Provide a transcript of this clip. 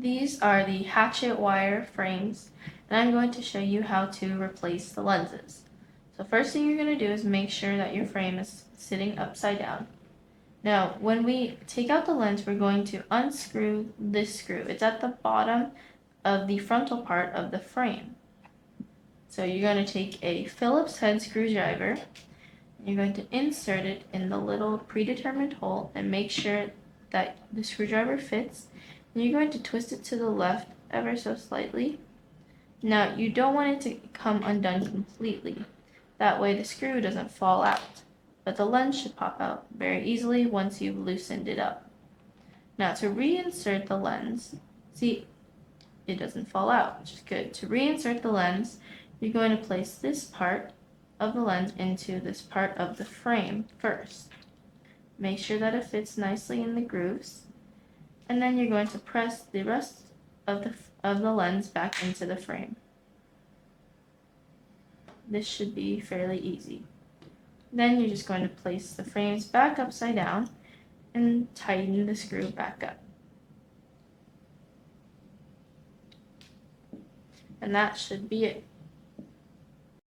These are the hatchet wire frames, and I'm going to show you how to replace the lenses. So first thing you're going to do is make sure that your frame is sitting upside down. Now, when we take out the lens, we're going to unscrew this screw. It's at the bottom of the frontal part of the frame. So you're going to take a Phillips head screwdriver, and you're going to insert it in the little predetermined hole and make sure that the screwdriver fits. And you're going to twist it to the left ever so slightly. Now, you don't want it to come undone completely. That way the screw doesn't fall out. But the lens should pop out very easily once you've loosened it up. Now, to reinsert the lens, see, it doesn't fall out, which is good. To reinsert the lens, you're going to place this part of the lens into this part of the frame first. Make sure that it fits nicely in the grooves, and then you're going to press the rest of the lens back into the frame. This should be fairly easy. Then you're just going to place the frames back upside down and tighten the screw back up. And that should be it.